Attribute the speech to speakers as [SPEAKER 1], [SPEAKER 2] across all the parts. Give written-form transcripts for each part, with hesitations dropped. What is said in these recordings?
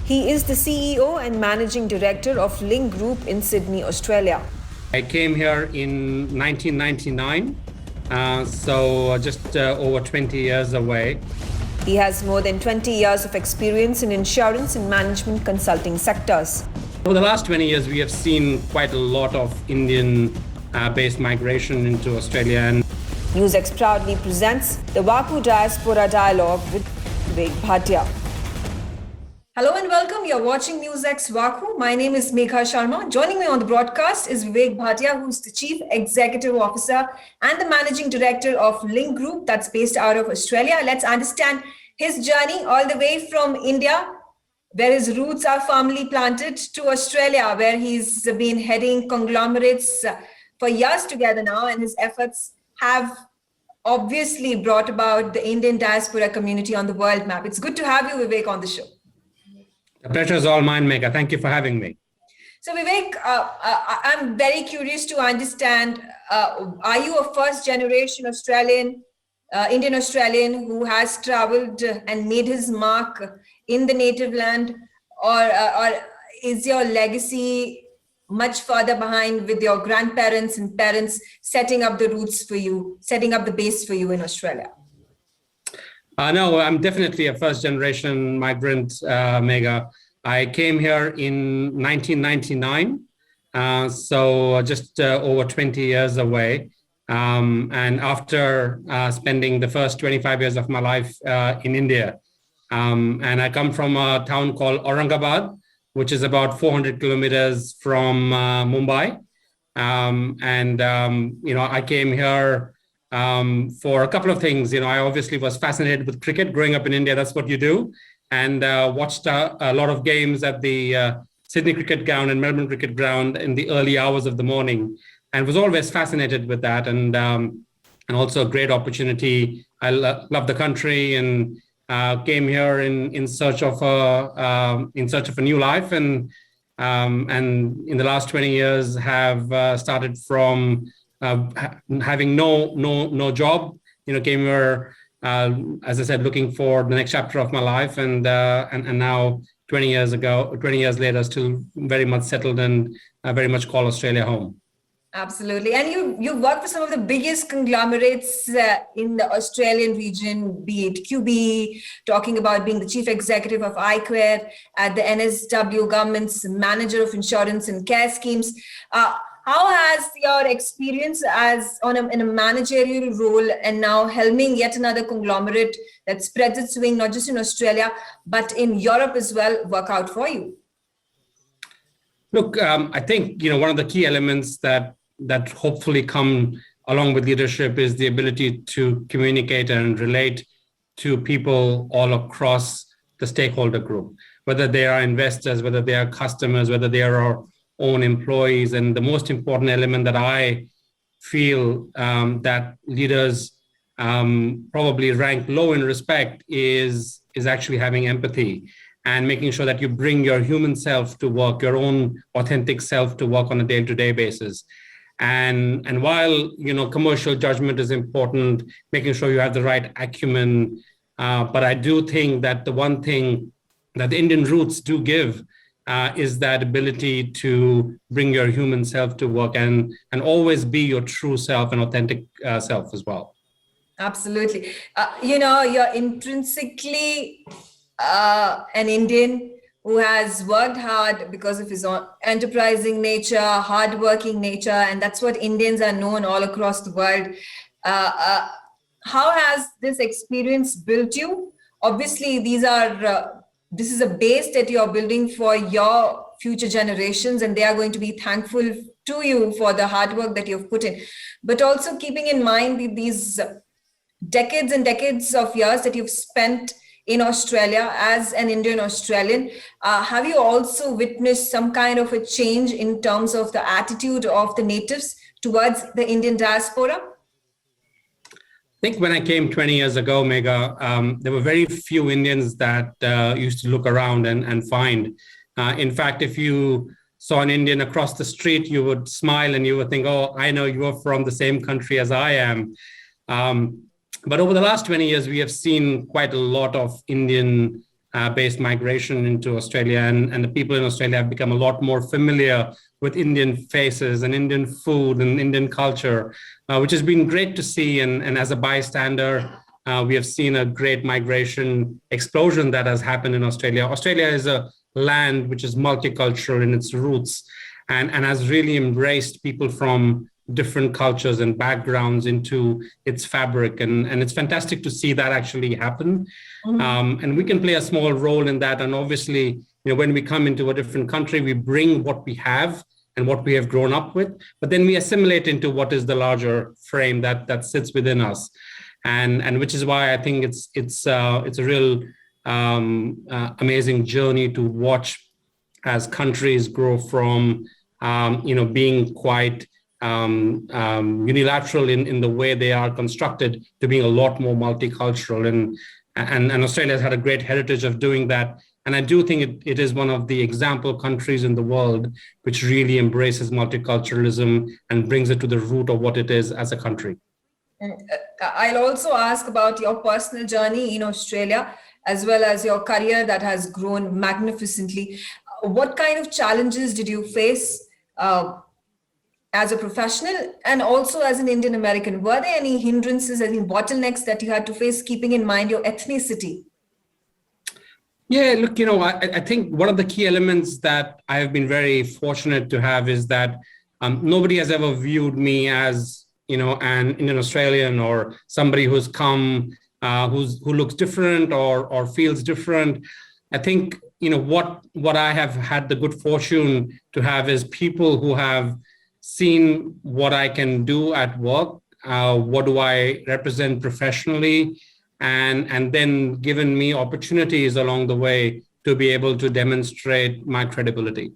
[SPEAKER 1] He is the CEO and Managing Director of Link Group in Sydney, Australia.
[SPEAKER 2] I came here in 1999, so just over 20 years away.
[SPEAKER 1] He has more than 20 years of experience in insurance and management consulting sectors.
[SPEAKER 2] Over the last 20 years, we have seen quite a lot of Indian-based migration into Australia. And
[SPEAKER 1] NewsX proudly presents the VaKu Diaspora Dialogue with Vivek Bhatia. Hello and welcome. You're watching NewsX VaKu. My name is Megha Sharma. Joining me on the broadcast is Vivek Bhatia, who's the Chief Executive Officer and the Managing Director of Link Group that's based out of Australia. Let's understand his journey all the way from India, where his roots are firmly planted, to Australia, where he's been heading conglomerates for years together now, and his efforts have obviously brought about the Indian diaspora community on the world map. It's good to have you, Vivek, on the show.
[SPEAKER 2] The pleasure is all mine, Megha. Thank you for having me.
[SPEAKER 1] So Vivek, I'm very curious to understand, are you a first generation Indian Australian who has traveled and made his mark in the native land, or is your legacy much further behind with your grandparents and parents setting up the roots for you, setting up the base for you in Australia?
[SPEAKER 2] No, I'm definitely a first generation migrant, Megha. I came here in 1999, so just over 20 years away. And after spending the first 25 years of my life in India, and I come from a town called Aurangabad, which is about 400 kilometers from Mumbai. I came here for a couple of things. I obviously was fascinated with cricket growing up in India. That's what you do. And watched a lot of games at the Sydney cricket ground and Melbourne cricket ground in the early hours of the morning, and was always fascinated with that. And also a great opportunity. I love the country and came here in search of a new life. And in the last 20 years have started from having no job. Came here, as I said, looking for the next chapter of my life, and now 20 years later, still very much settled and very much call Australia home.
[SPEAKER 1] Absolutely. And you work for some of the biggest conglomerates in the Australian region, be it QBE, talking about being the chief executive of iCare at the NSW government's manager of insurance and care schemes. How has your experience in a managerial role and now helming yet another conglomerate that spreads its wing, not just in Australia, but in Europe as well, work out for you?
[SPEAKER 2] Look, I think, one of the key elements that hopefully come along with leadership is the ability to communicate and relate to people all across the stakeholder group, whether they are investors, whether they are customers, whether they are our own employees. And the most important element that I feel that leaders probably rank low in respect is actually having empathy and making sure that you bring your human self to work, your own authentic self to work on a day-to-day basis. And while commercial judgment is important, making sure you have the right acumen, but I do think that the one thing that the Indian roots do give is that ability to bring your human self to work and always be your true self and authentic self as well.
[SPEAKER 1] Absolutely. You're intrinsically an Indian who has worked hard because of his own enterprising nature, hardworking nature, and that's what Indians are known all across the world. How has this experience built you? Obviously, this is a base that you're building for your future generations, and they are going to be thankful to you for the hard work that you've put in. But also keeping in mind these decades and decades of years that you've spent in Australia as an Indian Australian, have you also witnessed some kind of a change in terms of the attitude of the natives towards the Indian diaspora?
[SPEAKER 2] I think when I came 20 years ago, Megha, there were very few Indians that used to look around and find. In fact, if you saw an Indian across the street, you would smile and you would think, oh, I know you are from the same country as I am. But over the last 20 years, we have seen quite a lot of Indian based migration into Australia, and the people in Australia have become a lot more familiar with Indian faces and Indian food and Indian culture, which has been great to see. And as a bystander, we have seen a great migration explosion that has happened in Australia. Australia is a land which is multicultural in its roots, and has really embraced people from different cultures and backgrounds into its fabric. And it's fantastic to see that actually happen. And we can play a small role in that. And obviously, when we come into a different country, we bring what we have and what we have grown up with, but then we assimilate into what is the larger frame that sits within us. And which is why I think it's a real amazing journey to watch as countries grow from being quite unilateral in the way they are constructed to being a lot more multicultural. And Australia has had a great heritage of doing that. And I do think it is one of the example countries in the world which really embraces multiculturalism and brings it to the root of what it is as a country.
[SPEAKER 1] I'll also ask about your personal journey in Australia, as well as your career that has grown magnificently. What kind of challenges did you face as a professional and also as an Indian American? Were there any hindrances, any bottlenecks that you had to face, keeping in mind your ethnicity?
[SPEAKER 2] Yeah, look, I think one of the key elements that I have been very fortunate to have is that nobody has ever viewed me as, an Indian Australian or somebody who's come, who looks different or feels different. I think, what I have had the good fortune to have is people who have seen what I can do at work, what do I represent professionally, and then given me opportunities along the way to be able to demonstrate my credibility.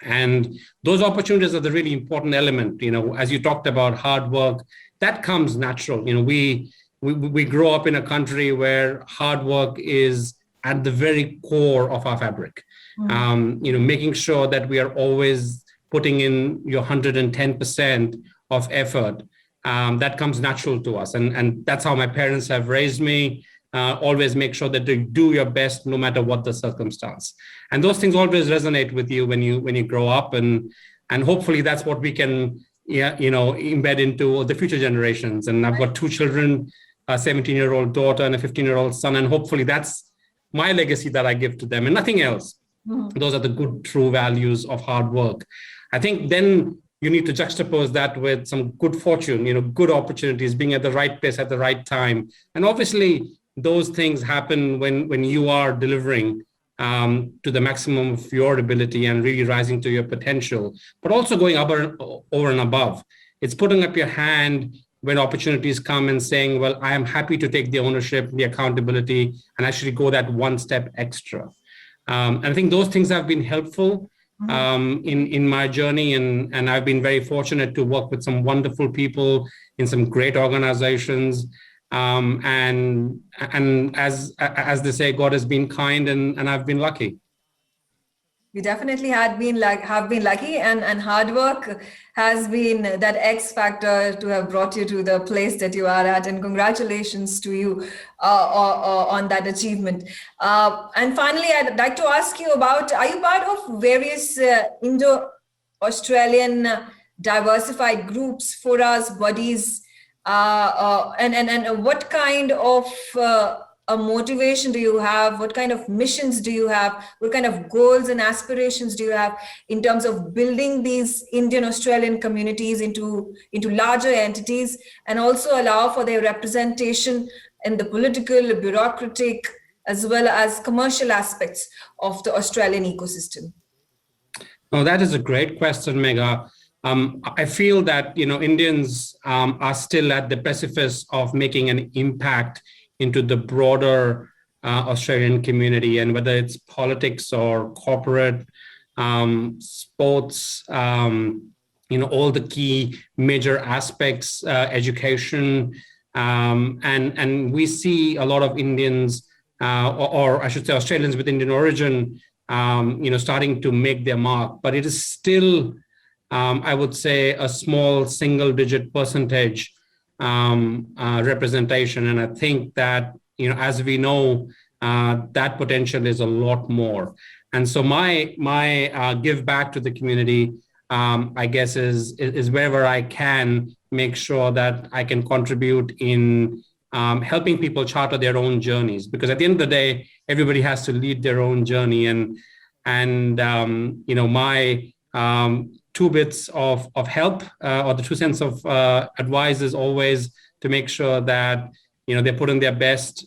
[SPEAKER 2] And those opportunities are the really important element. As you talked about hard work, that comes natural. We grow up in a country where hard work is at the very core of our fabric. Making sure that we are always putting in your 110% of effort. That comes natural to us. And that's how my parents have raised me. Always make sure that you do your best no matter what the circumstance. And those things always resonate with you when you grow up. And hopefully that's what we can embed into the future generations. And I've got 2 children, a 17-year-old daughter and a 15-year-old son. And hopefully that's my legacy that I give to them and nothing else. Those are the good, true values of hard work. I think then you need to juxtapose that with some good fortune, good opportunities, being at the right place at the right time. And obviously, those things happen when you are delivering to the maximum of your ability and really rising to your potential, but also going over and above. It's putting up your hand when opportunities come and saying, well, I am happy to take the ownership, the accountability, and actually go that one step extra. And I think those things have been helpful in my journey, and I've been very fortunate to work with some wonderful people in some great organizations. And as they say, God has been kind, and I've been lucky.
[SPEAKER 1] You definitely have been lucky, and hard work has been that X factor to have brought you to the place that you are at. And congratulations to you on that achievement. And finally, I'd like to ask you about, are you part of various Indo-Australian diversified groups, forums, bodies, and what kind of a motivation do you have? What kind of missions do you have? What kind of goals and aspirations do you have in terms of building these Indian Australian communities into larger entities, and also allow for their representation in the political, bureaucratic, as well as commercial aspects of the Australian ecosystem?
[SPEAKER 2] Oh, that is a great question, Megha. I feel that Indians are still at the precipice of making an impact into the broader Australian community, and whether it's politics or corporate, sports, all the key major aspects, education, and we see a lot of Indians, or I should say Australians with Indian origin, starting to make their mark, but it is still, I would say, a small single-digit percentage representation. And I think that, as we know, that potential is a lot more. And so my give back to the community, I guess, is wherever I can make sure that I can contribute in helping people charter their own journeys. Because at the end of the day, everybody has to lead their own journey. And my 2 bits of help or the 2 cents of advice is always to make sure that they put in their best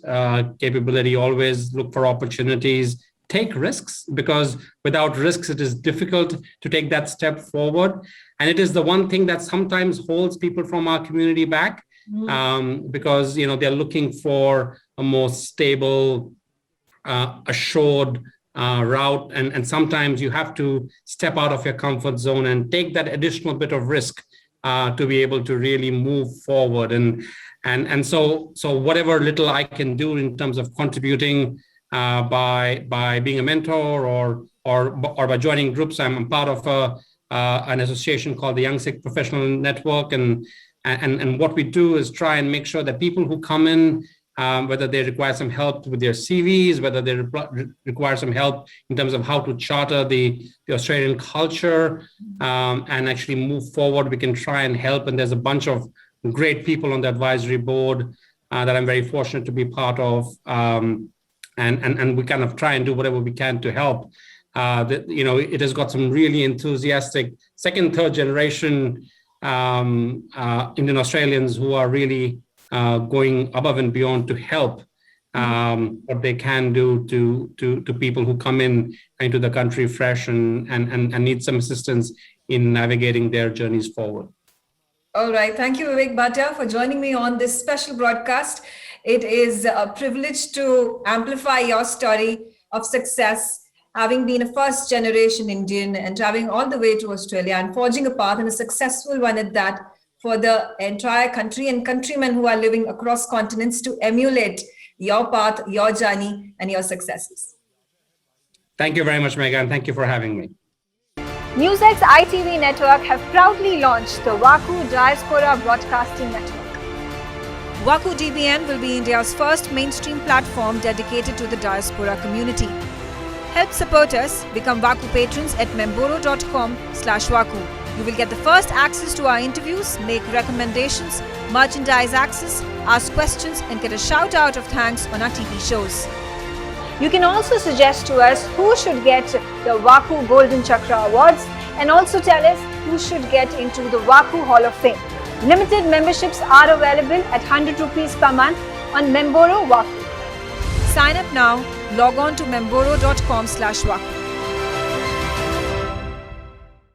[SPEAKER 2] capability, always look for opportunities, take risks, because without risks, it is difficult to take that step forward. And it is the one thing that sometimes holds people from our community back, because they're looking for a more stable, assured route. And sometimes you have to step out of your comfort zone and take that additional bit of risk to be able to really move forward. And so whatever little I can do in terms of contributing by being a mentor or by joining groups. I'm part of an association called the Young Sikh Professional Network, and what we do is try and make sure that people who come in, whether they require some help with their CVs, whether they require some help in terms of how to charter the Australian culture and actually move forward, we can try and help. And there's a bunch of great people on the advisory board that I'm very fortunate to be part of. And we kind of try and do whatever we can to help. It has got some really enthusiastic second, third generation Indian Australians who are really going above and beyond to help what they can do to people who come into the country fresh and need some assistance in navigating their journeys forward.
[SPEAKER 1] All right. Thank you, Vivek Bhatia, for joining me on this special broadcast. It is a privilege to amplify your story of success, having been a first-generation Indian and traveling all the way to Australia and forging a path, and a successful one at that, for the entire country and countrymen who are living across continents to emulate your path, your journey, and your successes.
[SPEAKER 2] Thank you very much, Megha, and thank you for having me.
[SPEAKER 3] NewsX ITV network have proudly launched the VaKu Diaspora Broadcasting Network.
[SPEAKER 4] VaKu DBN will be India's first mainstream platform dedicated to the diaspora community. Help support us, become VaKu patrons at memboro.com/VaKu. You will get the first access to our interviews, make recommendations, merchandise access, ask questions, and get a shout out of thanks on our TV shows.
[SPEAKER 3] You can also suggest to us who should get the VaKu Golden Chakra Awards, and also tell us who should get into the VaKu Hall of Fame. Limited memberships are available at 100 rupees per month on Memboro VaKu.
[SPEAKER 4] Sign up now, log on to memboro.com/VaKu.